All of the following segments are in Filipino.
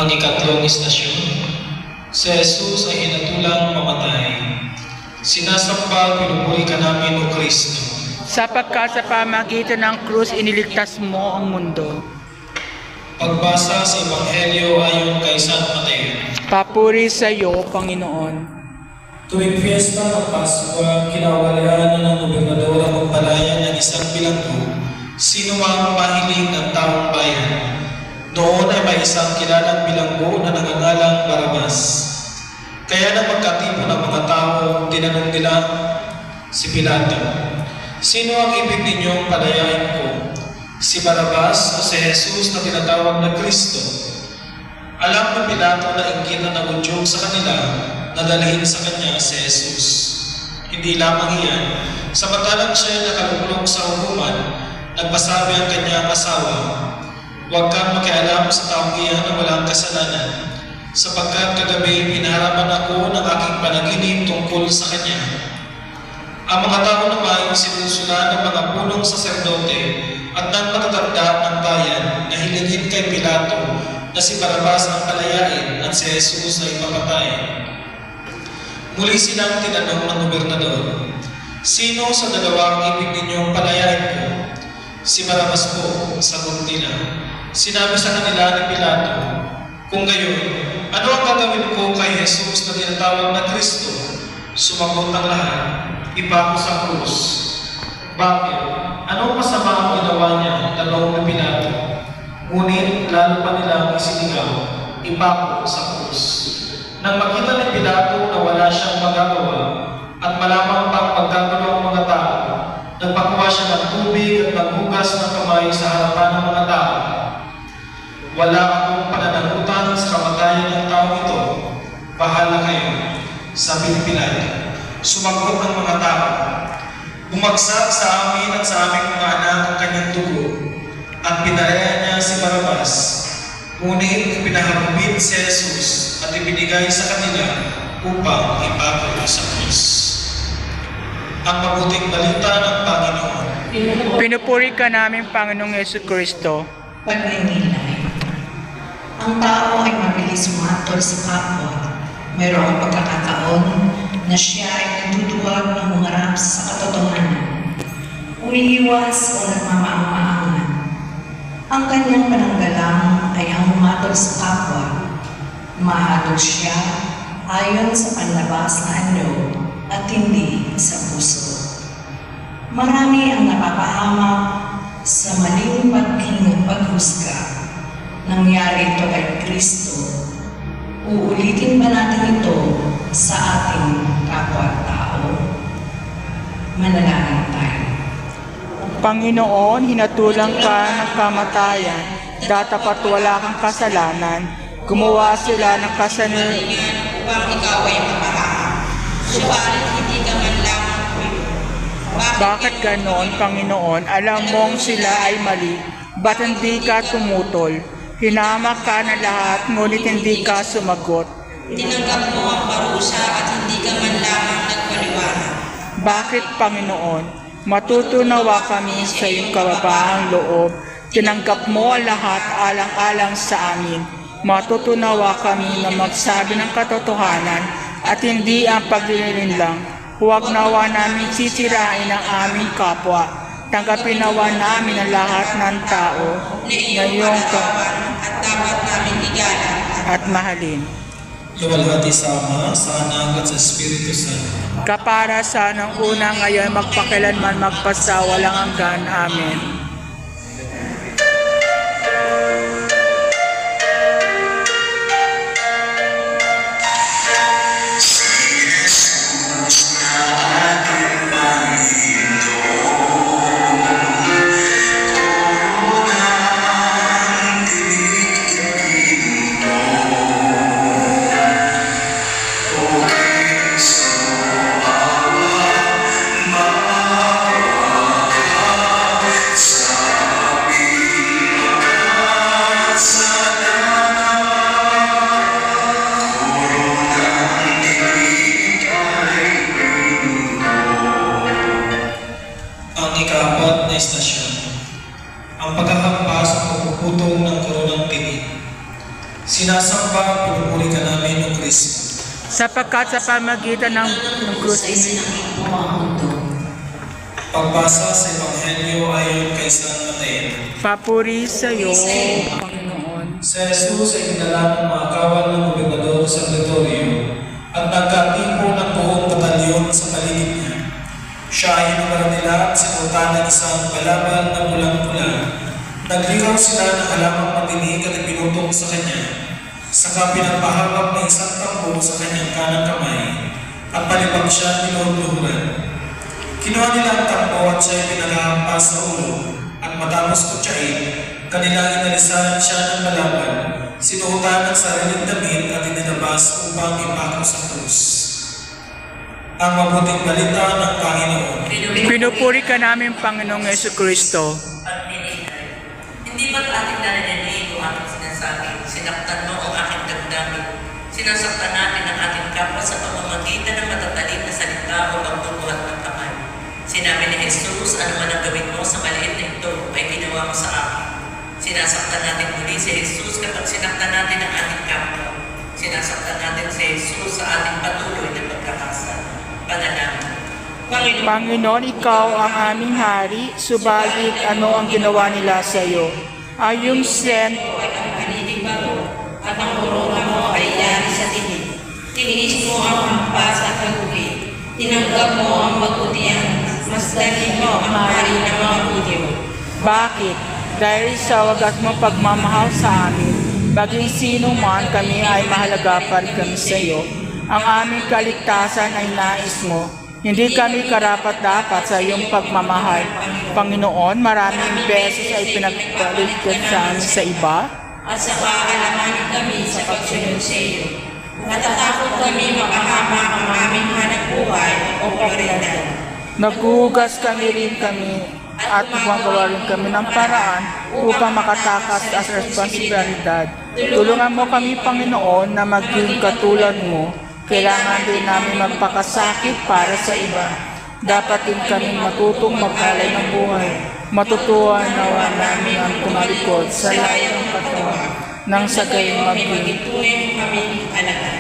Ang ikatlong istasyon, si Jesus ay hinatulang mamatay. Sinasamba, pinupuri ka namin, O Kristo. Sapagkat sa pamagitan ng krus, iniligtas mo ang mundo. Pagbasa sa Ebanghelyo ayon kay San Mateo. Papuri sa iyo, Panginoon. Tuwing fiesta ng Pasko, kinawalayan ng gobernador ang magpalaya ng isang bilanggo, sino ang mahiling ng taong bayan. Noon ay may isang kilalang bilanggo na nagangalang Barabas. Kaya nang magkatipon ng mga tao, tinanong nila si Pilato, sino ang ibig ninyong palayain ko? Si Barabas o si Jesus na tinatawag na Kristo? Alam ni Pilato na inggitan ng udyok sa kanila na dalhin sa kanya si Jesus. Hindi lamang iyan, samantalang siya nakalulong sa hukuman, nagpasabi ang kanyang asawa, huwag kang makialam sa taong iyan na walang kasalanan, sapagkat kagabi pinaharapan ako ng aking panaginip tungkol sa kanya. Ang mga tao naman sinusulan ng mga punong saserdote at ng matatanda ng bayan na hilingin kay Pilato na si Barabas ang palayain at si Jesus ay papatay. Muli silang tinanong ng gobernador, sino sa dalawang ibig ninyong palayain ko? Si Barabas po, sagot nila. Sinabi sa kanila ni Pilato, kung gayon, ano ang gagawin ko kay Jesus na tinatawag na Kristo? Sumagot ang lahat, ipako sa krus. Bakit? Anong masama ang ginawa niya? Tanong ni Pilato. Ngunit lalo pa nilang isinigaw, ipako sa krus. Nang makita ni Pilato na wala siyang magagawa at malamang pang magkagulo ang mga tao, nagpakuha siya ng tubig at naghugas ng kamay sa harapan ng mga tao. Wala akong pananagutan sa kamatayan ng tao ito. Bahala kayo, sabi ni Pilato. Sumagot ang mga tao, bumagsak sa amin at sa aming mga anak ang kanyang dugo at pinalaya niya si Barabas. Ngunit ipinahagupit si Jesus at ibinigay sa kanila upang ipako sa krus. Ang mabuting balita ng Panginoon. Pinupuri ka namin, Panginoong Jesucristo. Pagninilay. Ang tao ay mabilis umatol sa kapwa. Mayroong pagkakataon na siya ay nagduduwag ng humarap sa katotohanan, umiiwas o nagmamaang-maangan. Ang kanyang pananggalang ay ang umatol sa kapwa. Umahatol siya ayon sa panlabas na anyo at hindi sa puso. Marami ang napapahamak sa maling paghusga. Nangyari ito kay Kristo. Uulitin ba natin ito sa ating kapwa-tao? Manalangin tayo. Panginoon, hinatulang ka ng kamatayan, datapat wala kang kasalanan, gumawa sila ng kasalanan Upang ikaw ay mapahamak. Subalit hindi ka man lamang tuyo. Bakit ganon, Panginoon? Alam mong sila ay mali. Ba't hindi ka tumutol? Hinamak ka na lahat, ngunit hindi ka sumagot. Tinanggap mo ang parusa at hindi ka man lamang nagpaliwanag. Bakit, Panginoon? Matutunawa kami sa iyong kababaang loob. Tinanggap mo ang lahat alang-alang sa amin. Matutunawa kami na magsabi ng katotohanan at hindi ang paglililinlang. Huwag nawa namin sisirain ang aming kapwa. Tanggapin nawa namin ang lahat ng tao na iyong at dapat namin igalang at mahalin. Luwalhati sa Ama, sa Anak at sa Espiritu Santo. Kapara sa ng una ngayon magpakilanman magpasawalang hanggan. Amen. Sinasamba, pinupuri ka namin, O Kristo. Sapagkat sa pamagitan ng krus Sinangin mo ang mundo. Pagbasa sa Ebanghelyo ayon kay San Mateo. papuri sa iyo, Panginoon. Si Jesus ay dinala ng mga kawal ng gobernador sa Pretorio at nagkatipo ng buong batalyon sa paligid niya. Siya ay hinubara nila at sinuta ng isang kalaban na pulang-pula. Nagligaw sila ng halamang matinig at ipinutong sa kanya. Saka pinapahawak ng isang tambo sa kanyang kanang kamay at palibag siya niluhuluhuran. Kinuha nila ang tambo at siya'y pinaghahampas sa ulo at matapos kutsain, kanila inalisan siya ng malaban, sinuotan ng sariling damit at itinabas upang ipako sa krus. Ang mabuting balita ng Panginoon. Pinupuri ka namin, Panginoong Jesucristo. At ninigay. Hindi ba't ating narinig o ating sinasabi, sinaktan mo ang aking damdamin, sinasaktan natin ang ating kapwa sa pamamagitan ng matatalim na salita o pagbubuhat ng kamay. Sinabi ni Jesus, ano man ang gawin mo sa maliit na ito ay ginawa mo sa akin. Sinasaktan natin muli si Jesus kapag sinaktan natin ang ating kapwa. Sinasaktan natin si Jesus sa ating patuloy na pagkakasal. Panalangin. Panginoon, ikaw ang aming hari, subalit ano ang ginawa nila sa iyo? Ay yung sent ay ang paninig bago at ang korona mo ay yari sa tinig. Tininis mo ang hampas at pag-uwi. Tinanggap mo ang magutian. Mas dali mo ang hari ng mga Hudyo. bakit? Dahil sa wagas mo pagmamahal sa amin, baging sino man kami ay mahalaga pa rin kami sa iyo. Ang aming kaligtasan ay nais mo. Hindi kami karapat-dapat sa iyong pagmamahal. Panginoon, maraming beses ay pinagpaligtas sa amin sa iba. At sa kaalamanin kami sa pagsunod sa iyo. Natatakot kami makahama ang aming hanap buhay o kaparidad. Naghuhugas kami at gumagawa rin kami ng paraan upang makatakas sa responsibilidad. Tulungan mo kami, Panginoon, na maging katulad mo. Kailangan din namin magpakasakit para sa iba. Dapat din kami matutong magkalay ng buhay. Matutuwa nawa namin ang tumalikod sa layo ng katawan nang sa gayon maging Tunay mo kami alaga.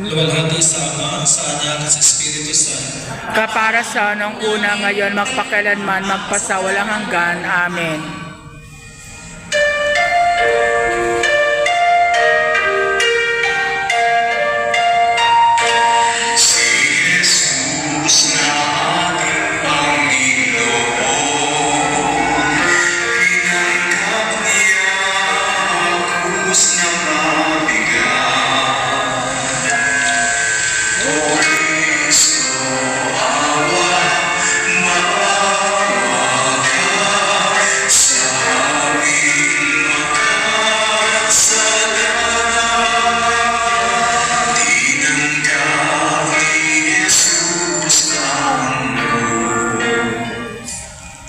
Luwalhati sa Ama, sa Anak, at sa Espiritu Santo. kapara sa nung una ngayon magpakailanman magpasawalang hanggan. Amen.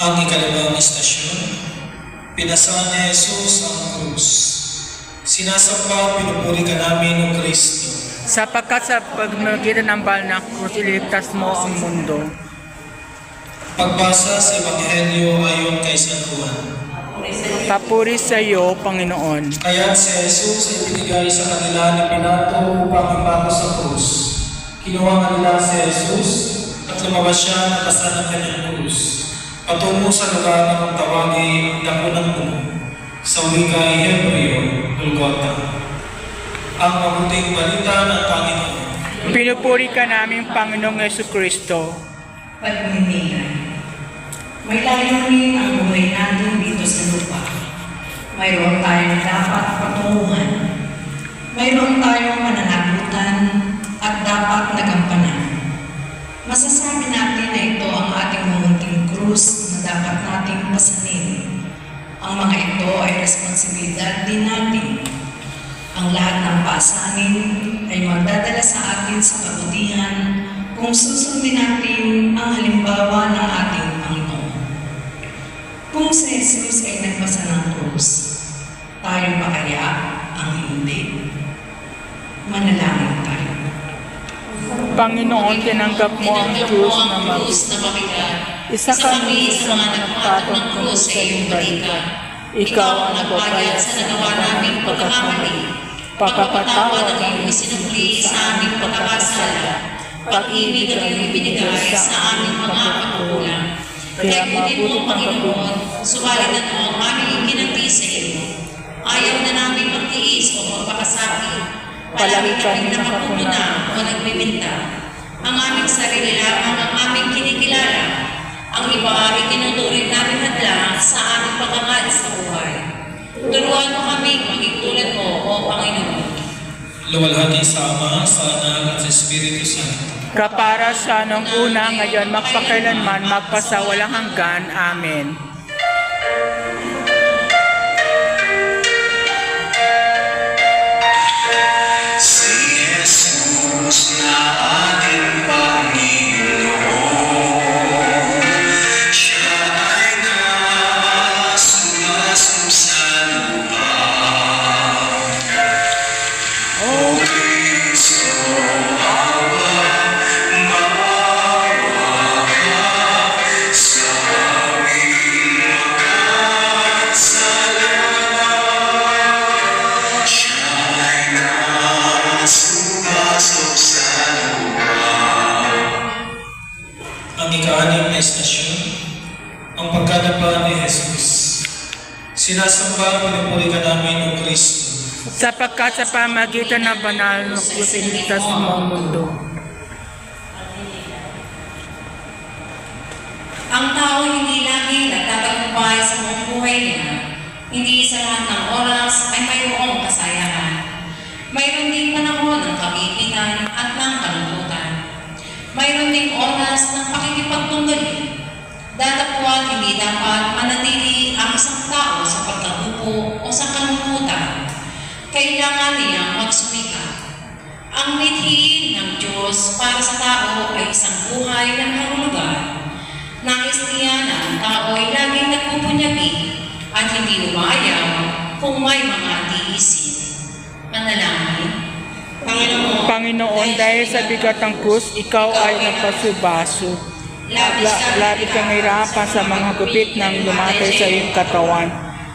Ang ikalawang istasyon, pinasaan ni Jesus ang krus. Sinasamba, pinupuri ka namin, O Kristo. Sapagkat sa pagmagitan ng banal na krus, ililigtas mo ang mundo. Pagbasa sa Ebanghelyo ayon kay San Juan. Papuri sa iyo, Panginoon. Kaya't si Jesus ay binigay sa kanila ni Pilato upang ipako sa krus. Kinuha nga nila si Jesus at lumabas siya na basa ng kanyang krus. Patungo sa lugar na kung tawagin ang dako ng puno. Sa wikay Hebreo, Golgotha. Ang mabuting balita ng Panginoon. Pinupuri ka namin, Panginoong Jesucristo. Pagmimigay. May layunin ang buhay natin dito sa lupa. Mayroon tayong dapat patunguhan. Mayroon tayong mananagutan at dapat nagampanan. Masasabi natin na ito ang ating mamunting krus na dapat nating pasanin. Ang mga ito ay responsibilidad din natin. Ang lahat ng pasanin ay magdadala sa atin sa kabutihan kung susundin natin ang halimbawa ng ating Panginoon. Kung si Jesus ay nagpasa ng krus, tayo ba kaya ang hindi? Manalangin tayo. Panginoon, tinanggap mo ang krus na mabigat. Isa kami sa mga nagpatong krus sa iyong balikan. Ikaw ang nagpapayat sa nagawa naming pagkakamali. pagpapatawad ang iyong isinukli sa aming pagkakasala, pag-ibig ang iyong binigay sa aming mga pagkukulang. Kaya mabuti mong Panginoon, suwalitan mo ang aming ikinanti sa iyo. Ayaw na namin magtiis o magpakasakit. Palagi kaming nakapuna o nagbibinta. Ang aming sarili lamang ang aming kinikilala. Ang iba ay tinuturing namin hadlang sa aming pagkakad sa buhay. Turuan mo kami maging tulad mo, O Panginoon. Luwalhati sa Ama, sa Anak, at sa Espiritu Santo. kapara sa nung una, ngayon, magpakailanman, magpasawalang hanggan. Amen. Si Jesus na ating Panginoon, siya ay nasumasong sa lupa. O Kristo, Ama, umawa ka sa aming magkasala. Siya ay nasumasok sa lupa. Ang ika-anim na estasyon, ang pagkadapa ni Jesus. Sinasamba, pinupuri ka namin, O Kristo. Sapagkat sa pamagitan ng banal na krus, iniligtas mo ang mundo. Ang tao hindi lagi nagtatagumpay sa buong buhay niya. Hindi sa lahat ng oras ay mayroong kasayahan. Mayroon ding panahon ng kagipitan at ng kalungkutan. Mayroon ding oras ng pakikipagtunggali. Datapwat hindi dapat manatili ang isang tao sa pagkabuko o sa kalungkutan. Kailangan niyang magsumikap. Ang mithiin ng Diyos para sa tao ay isang buhay ng kahulugan. Nais niya na ang tao ay laging nagpupunyagi at hindi umayaw kung may mga tiisin. Manalangin. Panginoon, dahil sa bigat ng krus, ikaw ay nagpasubaso. Labis kang hirapan sa mga gupit ng lumatay sa iyong katawan.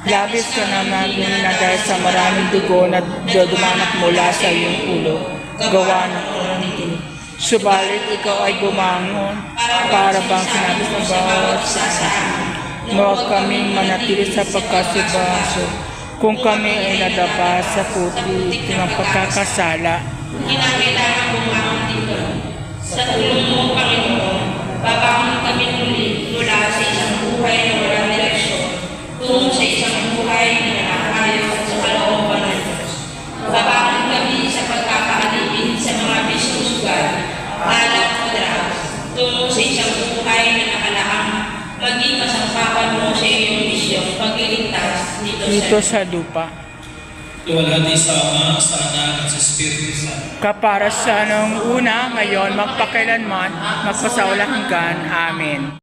Labis ka na namin na dahil sa maraming dugo na dumanak mula sa iyong ulo. Gawa ng karantin. Subalit ikaw ay gumangon para bang sinabi sa bawat sa amin. Huwag kaming manatili sa pagkasubaso kung kami ay nadapa sa puti ng pagkakasala. Kinakailangan bumangon dito. Sa tulong mo, Panginoon, babangon kami muli mula sa isang buhay na walang direksyon tungo sa isang buhay na nakakayos sa kalooban ng Diyos. Babangon kami sa pagkakaalipin sa mga bisusugan, alak o drugs, tungo sa isang buhay na nakalaang maging kasampapan mo sa iyong misyong pagliligtas Dito sa lupa. Luwalhati sa Ama, sa Anak, at sa Espiritu Santo. Kapara sa nung una, ngayon, magpakailanman, magpasawalang hanggan. Amen.